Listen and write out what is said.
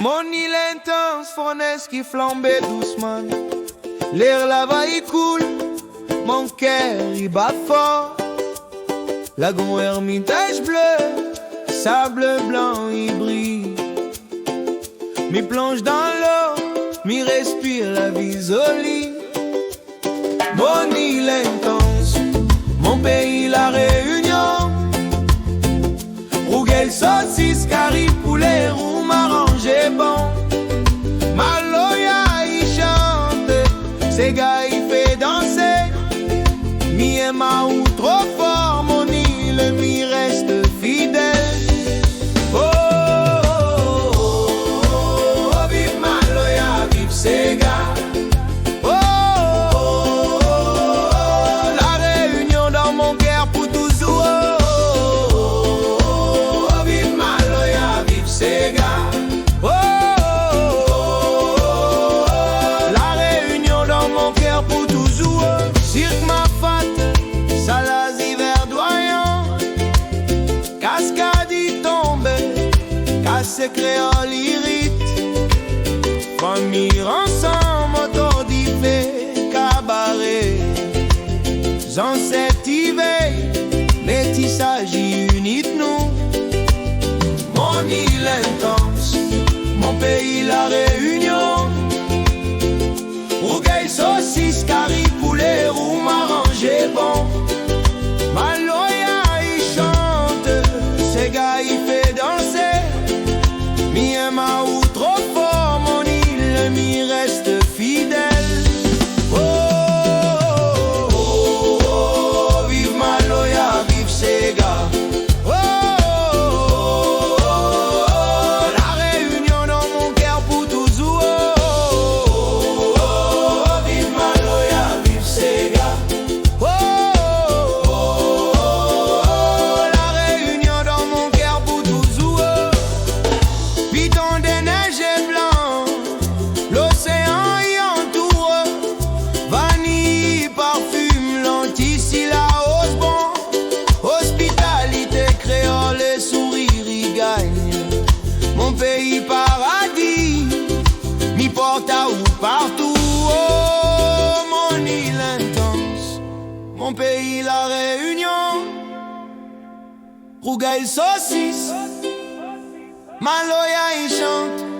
Mon île intense, fournaise qui flambait doucement. L'air là-bas il coule, mon cœur il bat fort. Lagon Hermitage bleu, sable blanc il brille. Mi plonge dans l'eau, mi respire la vie jolie. Mon île intense, mon pays la Réunion. Rouguel, saucisse, curry, poulet, roux, m'arranger bon. Maloya il chante, ces gars il fait danser. Mi et ma ou trop fort, mon île mi reste fidèle. Oh, oh, oh, oh, vive Maloya, vive ces gars. C'est créole irrite. Famille ensemble, autodifé, cabaret. Ancêtres y veillent, métissage y unit nous. Mon île intense, mon pays la Réunion. Rougueil, saucisse, curry, poulet, roux, m'arranger bon. Maloya il chante, ces gars il fait danser. Mi et ma ou trop fort, mon île mi reste fidèle. Oh, oh, oh, oh, vive Maloya, vive ces gars. Oh, oh, oh, oh, la Réunion dans mon cœur pour toujours. Oh, oh, oh, vive Maloya, vive ces gars. Oh, oh, oh, oh, la Réunion dans mon cœur pour toujours. Piton des neiges et blanc, l'océan y entoure. Vanille, parfume, lentilles, si la hausse bon. Hospitalité, créole et sourire y gagne. Mon pays paradis, mi porte à ou partout. Oh, mon île intense, mon pays la Réunion. Rougueil, saucisse, Maloya il chante.